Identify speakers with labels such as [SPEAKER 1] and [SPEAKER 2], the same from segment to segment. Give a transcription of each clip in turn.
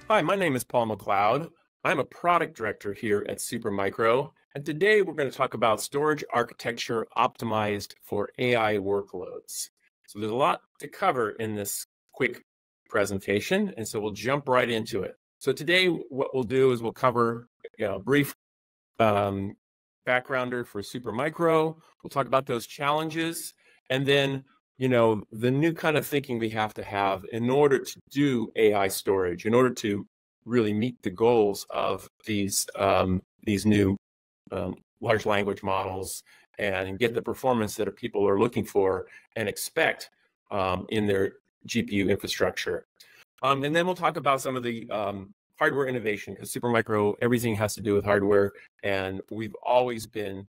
[SPEAKER 1] Hi, my name is Paul McLeod. I'm a product director here at Supermicro, and today we're going to talk about storage architecture optimized for AI workloads. So there's a lot to cover in this quick presentation, and so we'll jump right into it. So today what we'll do is we'll cover a brief backgrounder for Supermicro. We'll talk about those challenges, and then the new kind of thinking we have to have in order to do AI storage, in order to really meet the goals of these new large language models and get the performance that people are looking for and expect in their GPU infrastructure. And then we'll talk about some of the hardware innovation, because Supermicro, everything has to do with hardware, and we've always been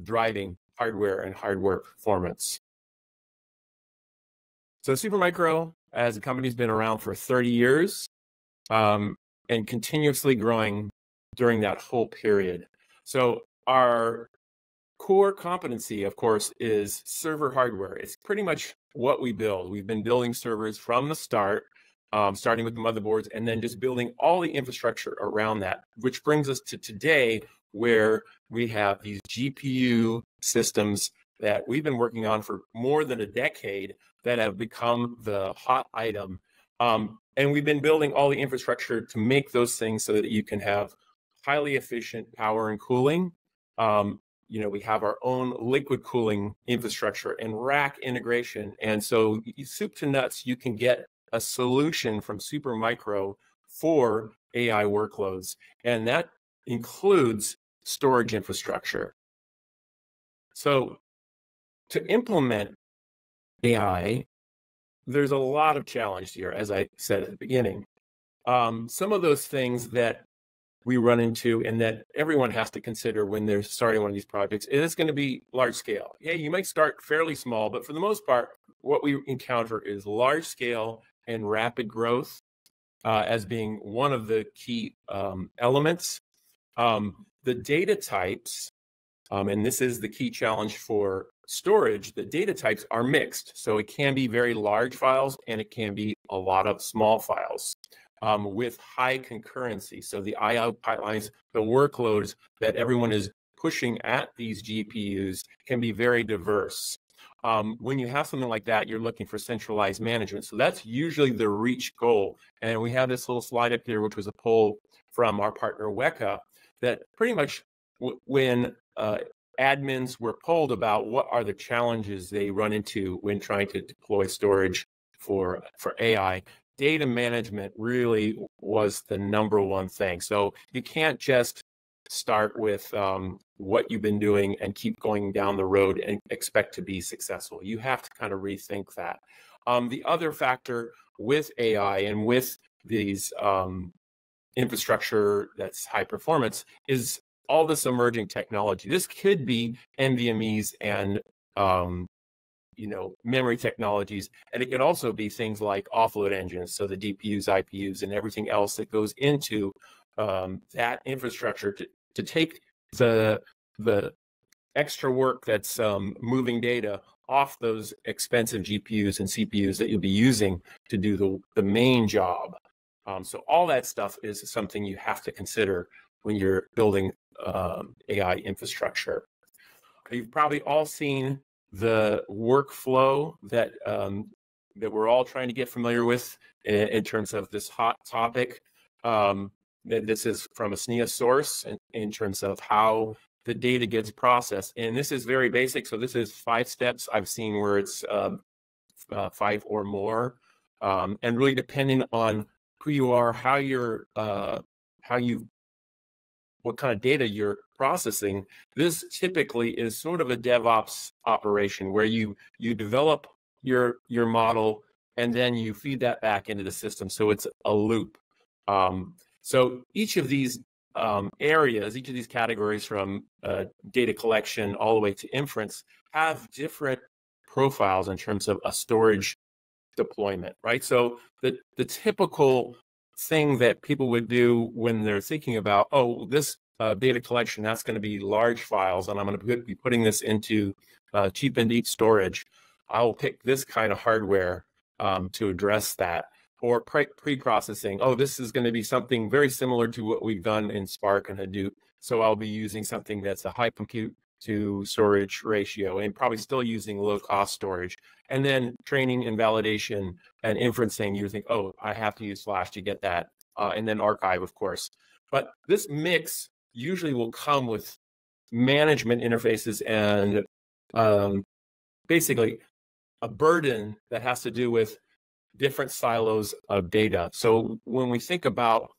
[SPEAKER 1] driving hardware and hardware performance. So Supermicro, as a company, has been around for 30 years and continuously growing during that whole period. So our core competency, of course, is server hardware. It's pretty much what we build. We've been building servers from the start, starting with the motherboards, and then just building all the infrastructure around that, which brings us to today, where we have these GPU systems that we've been working on for more than a decade that have become the hot item. And we've been building all the infrastructure to make those things so that you can have highly efficient power and cooling. We have our own liquid cooling infrastructure and rack integration. And so soup to nuts, you can get a solution from Supermicro for AI workloads. And that includes storage infrastructure. So to implement AI, there's a lot of challenge here, as I said at the beginning. Some of those things that we run into and that everyone has to consider when they're starting one of these projects, it is going to be large scale. Yeah, you might start fairly small, but for the most part, what we encounter is large scale and rapid growth as being one of the key elements. The data types, and this is the key challenge for storage, the data types are mixed. So it can be very large files and it can be a lot of small files with high concurrency. So the I/O pipelines, the workloads that everyone is pushing at these GPUs can be very diverse. When you have something like that, you're looking for centralized management. So that's usually the reach goal. And we have this little slide up here, which was a poll from our partner WEKA, that pretty much when admins were polled about what are the challenges they run into when trying to deploy storage for AI, data management really was the number one thing. So you can't just start with what you've been doing and keep going down the road and expect to be successful. You have to kind of rethink that. The other factor with AI and with these infrastructure that's high performance is all this emerging technology. This could be NVMEs and memory technologies, and it could also be things like offload engines, so the DPUs, IPUs, and everything else that goes into that infrastructure to take the extra work that's moving data off those expensive GPUs and CPUs that you'll be using to do the main job. So all that stuff is something you have to consider when you're building AI infrastructure. You've probably all seen the workflow that we're all trying to get familiar with in terms of this hot topic. This is from a SNIA source in terms of how the data gets processed. And this is very basic. So this is 5 steps. I've seen where it's 5 or more. And really depending on who you are, what kind of data you're processing, this typically is sort of a DevOps operation where you develop your model and then you feed that back into the system. So it's a loop. So each of these areas, each of these categories from data collection all the way to inference have different profiles in terms of a storage deployment, right? So the typical thing that people would do when they're thinking about, oh, this data collection, that's going to be large files, and I'm going to be putting this into cheap and deep storage. I'll pick this kind of hardware to address that. or pre-processing. Oh, this is going to be something very similar to what we've done in Spark and Hadoop. So I'll be using something that's a high compute to storage ratio and probably still using low cost storage. And then training and validation and inferencing, you think, oh, I have to use Flash to get that. And then archive, of course. But this mix usually will come with management interfaces and basically a burden that has to do with different silos of data. So when we think about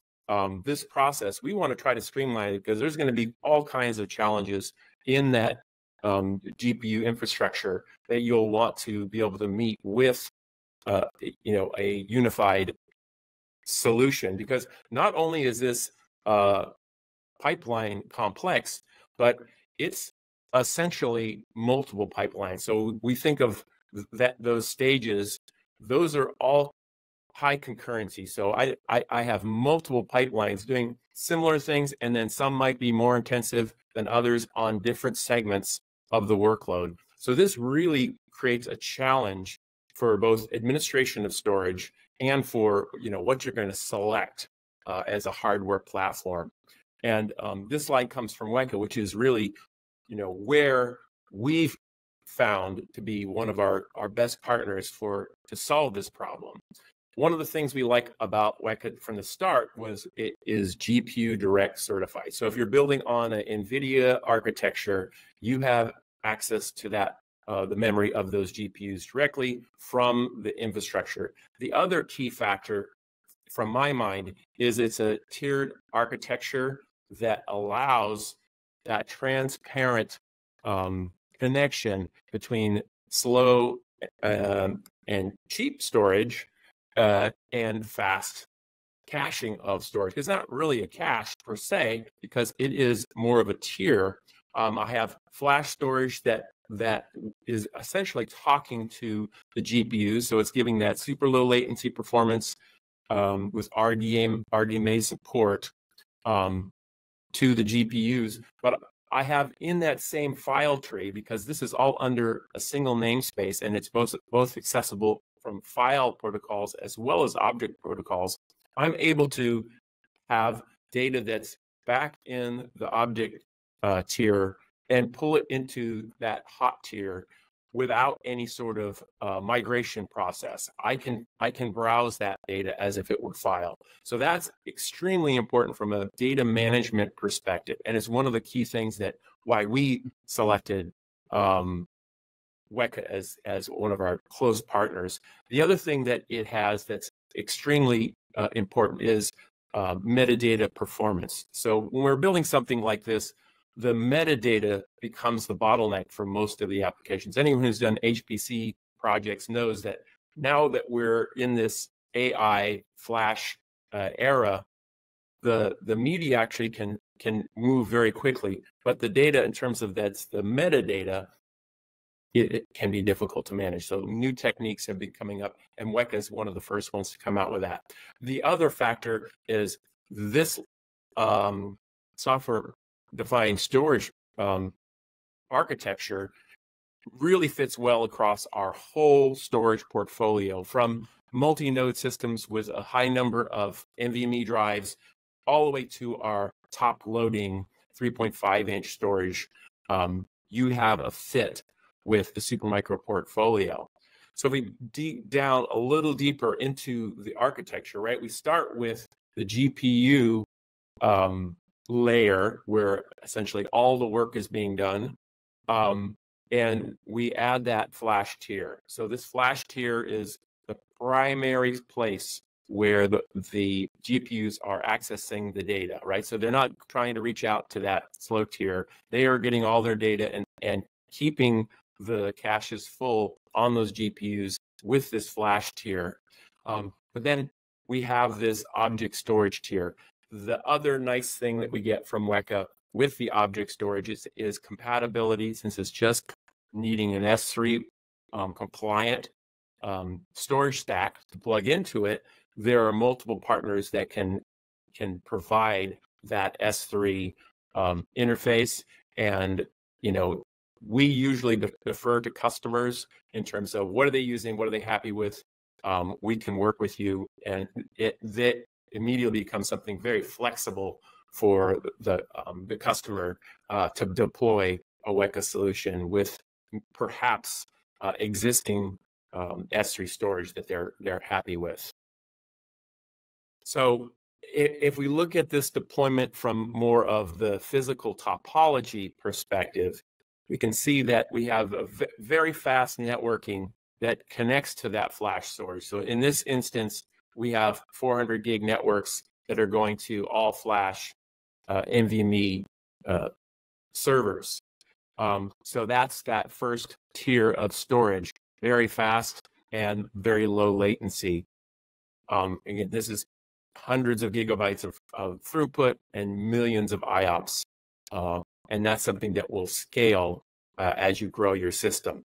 [SPEAKER 1] this process, we want to try to streamline it because there's going to be all kinds of challenges in that GPU infrastructure that you'll want to be able to meet with a unified solution. Because not only is this pipeline complex, but it's essentially multiple pipelines. So we think of those stages, those are all high concurrency. So I have multiple pipelines doing similar things, and then some might be more intensive than others on different segments of the workload. So this really creates a challenge for both administration of storage and for what you're going to select as a hardware platform. And this slide comes from WEKA, which is really where we've found to be one of our best partners to solve this problem. One of the things we like about WEKA from the start was it is GPU direct certified. So if you're building on an NVIDIA architecture, you have access to that, the memory of those GPUs directly from the infrastructure. The other key factor from my mind is it's a tiered architecture that allows that transparent connection between slow and cheap storage and fast caching of storage. It's not really a cache per se, because it is more of a tier. I have flash storage that is essentially talking to the GPUs, so it's giving that super low latency performance with RDMA support to the GPUs. But I have in that same file tree, because this is all under a single namespace and it's both accessible from file protocols as well as object protocols, I'm able to have data that's back in the object tier and pull it into that hot tier without any sort of migration process. I can browse that data as if it were file. So that's extremely important from a data management perspective. And it's one of the key things why we selected WEKA as one of our close partners. The other thing that it has that's extremely important is metadata performance. So when we're building something like this, the metadata becomes the bottleneck for most of the applications. Anyone who's done HPC projects knows that now that we're in this AI flash era, the media actually can move very quickly, but the data in terms of the metadata, it can be difficult to manage. So new techniques have been coming up, and WEKA is one of the first ones to come out with that. The other factor is this software-defined storage architecture really fits well across our whole storage portfolio, from multi-node systems with a high number of NVMe drives all the way to our top loading 3.5-inch storage. You have a fit with the Supermicro portfolio. So if we dig down a little deeper into the architecture, right? We start with the GPU layer where essentially all the work is being done. And we add that flash tier. So this flash tier is the primary place where the GPUs are accessing the data, right? So they're not trying to reach out to that slow tier. They are getting all their data and keeping the caches full on those GPUs with this flash tier. But then we have this object storage tier. The other nice thing that we get from WEKA with the object storage is compatibility, since it's just needing an S3 compliant storage stack to plug into it. There are multiple partners that can provide that S3 interface, and we usually defer to customers in terms of what are they using, what are they happy with, we can work with you, and that immediately becomes something very flexible for the customer to deploy a WEKA solution with perhaps existing S3 storage that they're happy with. So if we look at this deployment from more of the physical topology perspective, we can see that we have a very fast networking that connects to that flash storage. So in this instance, we have 400 gig networks that are going to all flash NVMe servers. So that's that first tier of storage, very fast and very low latency. Again, this is hundreds of gigabytes of throughput and millions of IOPS. And that's something that will scale as you grow your system.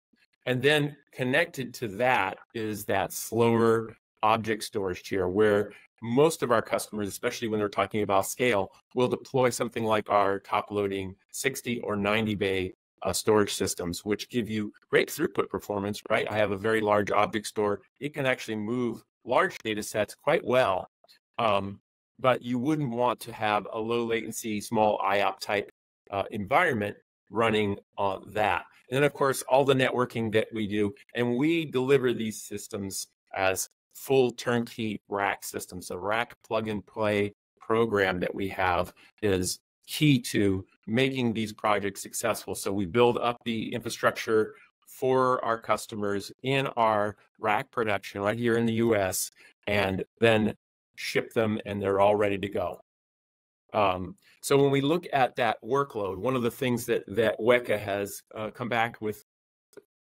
[SPEAKER 1] And then connected to that is that slower object storage tier, where most of our customers, especially when they're talking about scale, will deploy something like our top-loading 60 or 90 bay storage systems, which give you great throughput performance, right? I have a very large object store. It can actually move large data sets quite well, but you wouldn't want to have a low latency, small IOP type environment running on that. And then, of course, all the networking that we do, and we deliver these systems as full turnkey rack systems. The rack plug and play program that we have is key to making these projects successful. So we build up the infrastructure for our customers in our rack production right here in the US, and then ship them, and they're all ready to go. So when we look at that workload, one of the things that WEKA has come back with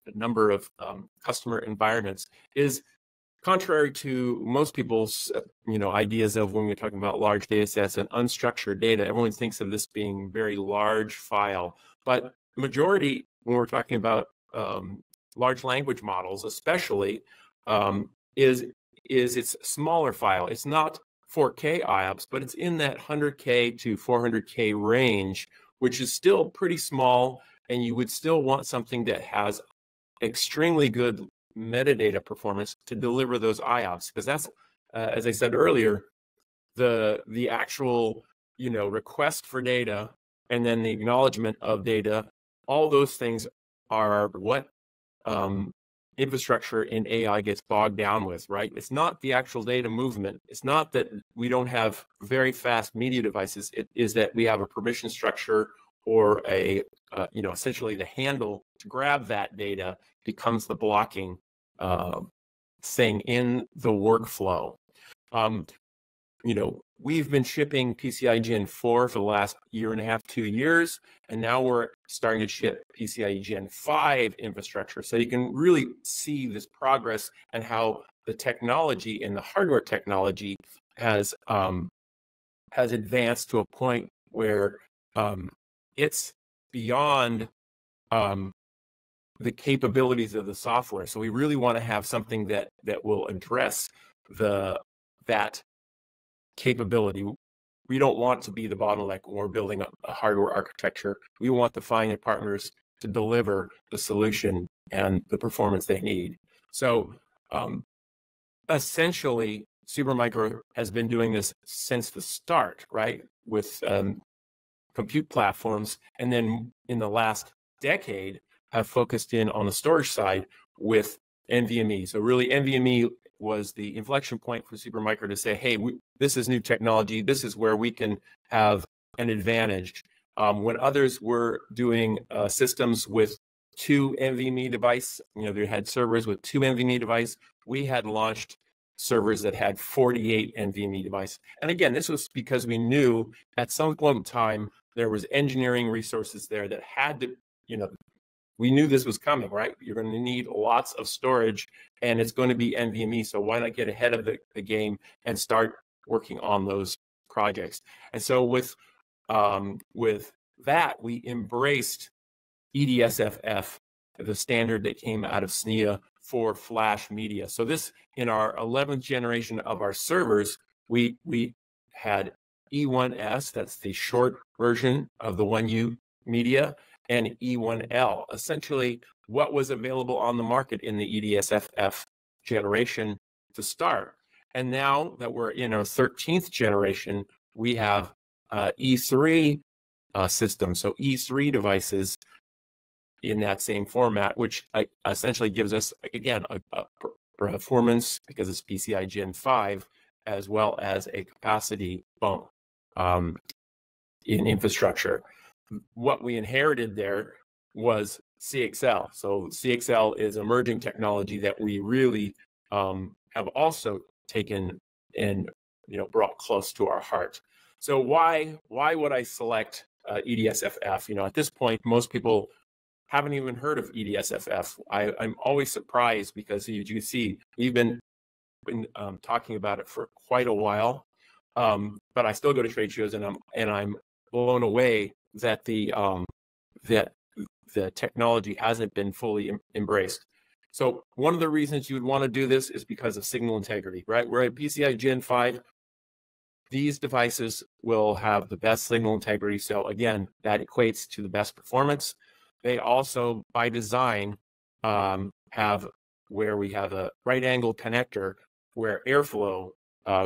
[SPEAKER 1] a number of customer environments is, contrary to most people's ideas of when we're talking about large data sets and unstructured data, everyone thinks of this being very large file. But majority, when we're talking about large language models, especially, is it's smaller file. It's not 4K IOPS, but it's in that 100K to 400K range, which is still pretty small, and you would still want something that has extremely good metadata performance to deliver those IOPS, because that's, as I said earlier, the actual request for data and then the acknowledgement of data. All those things are what infrastructure in AI gets bogged down with, right? It's not the actual data movement. It's not that we don't have very fast media devices. It is that we have a permission structure or a, essentially the handle to grab that data becomes the blocking thing in the workflow. We've been shipping PCIe Gen 4 for the last year and a half, 2 years, and now we're starting to ship PCIe Gen 5 infrastructure. So you can really see this progress and how the technology and the hardware technology has advanced to a point where it's beyond the capabilities of the software. So we really want to have something that will address that capability. We don't want to be the bottleneck when we're building a hardware architecture. We want to find partners to deliver the solution and the performance they need. So essentially, Supermicro has been doing this since the start, right? With compute platforms, and then in the last decade have focused in on the storage side with NVMe. So really, NVMe was the inflection point for Supermicro to say, hey, this is new technology. This is where we can have an advantage. When others were doing systems with 2 NVMe device, they had servers with 2 NVMe device. We had launched servers that had 48 NVMe device. And again, this was because we knew at some point in time, there was engineering resources there that had to, we knew this was coming, right? You're going to need lots of storage, and it's going to be NVMe. So why not get ahead of the game and start working on those projects? And so with that, we embraced EDSFF, the standard that came out of SNIA for flash media. So this, in our 11th generation of our servers, we had E1S, that's the short version of the 1U media, and E1L, essentially what was available on the market in the EDSFF generation to start. And now that we're in our 13th generation, we have E3 systems, so E3 devices in that same format, which essentially gives us, again, a performance, because it's PCI Gen 5, as well as a capacity bump in infrastructure. What we inherited there was CXL. So CXL is emerging technology that we really have also taken and brought close to our heart. So why would I select EDSFF? At this point, most people haven't even heard of EDSFF. I'm always surprised because, as you see, we've been talking about it for quite a while, but I still go to trade shows and I'm blown away that the technology hasn't been fully embraced. So one of the reasons you would want to do this is because of signal integrity, right? We're at PCI Gen 5. These devices will have the best signal integrity. So again, that equates to the best performance. They also, by design, have where we have a right angle connector where airflow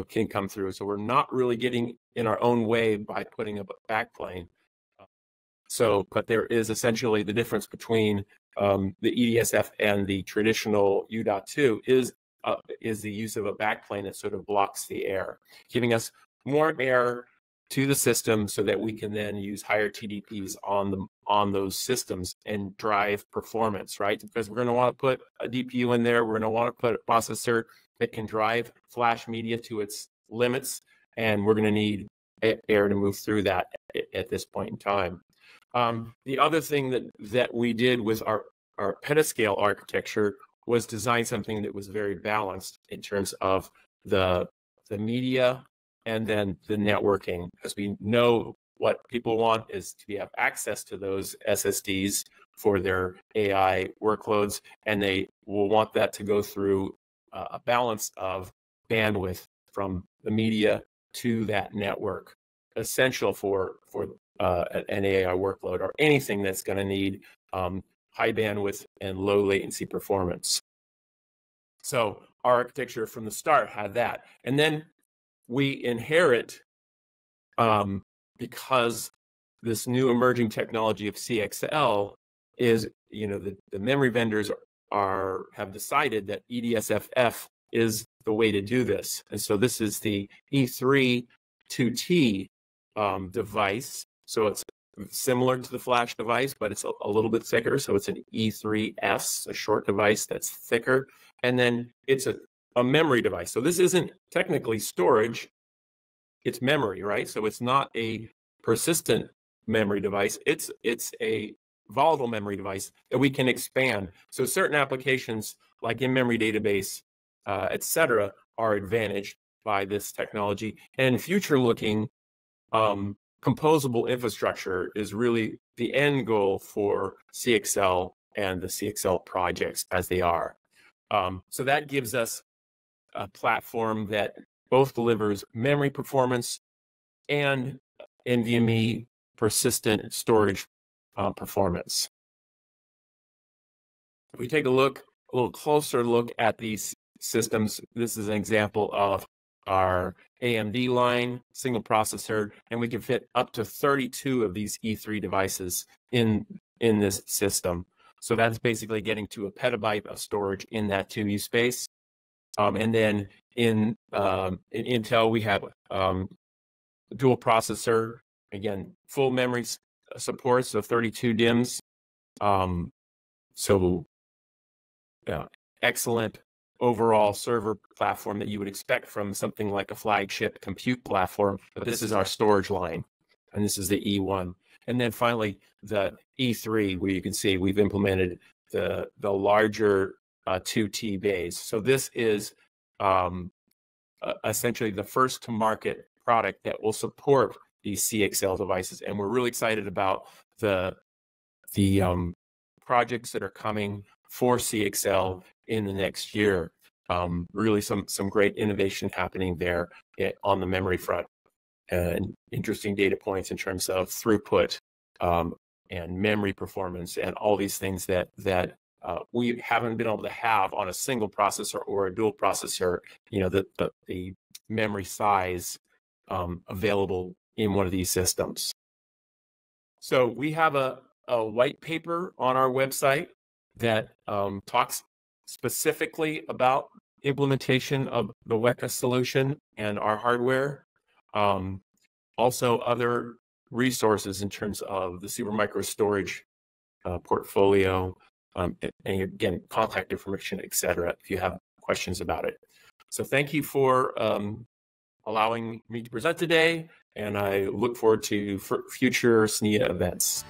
[SPEAKER 1] can come through. So we're not really getting in our own way by putting up a backplane. But there is essentially the difference between the EDSF and the traditional U.2 is the use of a backplane that sort of blocks the air, giving us more air to the system so that we can then use higher TDPs on those systems and drive performance, right? Because we're going to want to put a DPU in there. We're going to want to put a processor that can drive flash media to its limits, and we're going to need air to move through that at this point in time. The other thing that we did with our petascale architecture was design something that was very balanced in terms of the media and then the networking, because we know what people want is to have access to those SSDs for their AI workloads, and they will want that to go through a balance of bandwidth from the media to that network, essential for an AI workload or anything that's going to need high bandwidth and low latency performance. So our architecture from the start had that. And then we inherit, because this new emerging technology of CXL is, the memory vendors have decided that EDSFF is the way to do this. And so this is the E3 2T device. So it's similar to the flash device, but it's a little bit thicker. So it's an E3S, a short device that's thicker. And then it's a memory device. So this isn't technically storage, it's memory, right? So it's not a persistent memory device. It's a volatile memory device that we can expand. So certain applications like in-memory database, et cetera, are advantaged by this technology. And future-looking, composable infrastructure is really the end goal for CXL and the CXL projects as they are. So that gives us a platform that both delivers memory performance and NVMe persistent storage performance. If we take a little closer look at these systems, this is an example of our AMD line single processor, and we can fit up to 32 of these E3 devices in this system. So that's basically getting to a petabyte of storage in that 2U space. And then in Intel, we have dual processor, again, full memory support, so 32 DIMMs. Excellent overall server platform that you would expect from something like a flagship compute platform. But this is our storage line, and this is the E1. And then finally, the E3, where you can see we've implemented the larger 2T bays. So this is essentially the first to market product that will support these CXL devices. And we're really excited about the projects that are coming for CXL in the next year. Really some great innovation happening there on the memory front, and interesting data points in terms of throughput and memory performance and all these things that we haven't been able to have on a single processor or a dual processor, the memory size available in one of these systems. So we have a white paper on our website that talks specifically about implementation of the WEKA solution and our hardware. Also other resources in terms of the Supermicro storage portfolio, and again, contact information, etc., if you have questions about it. So thank you for allowing me to present today, and I look forward to future SNIA events.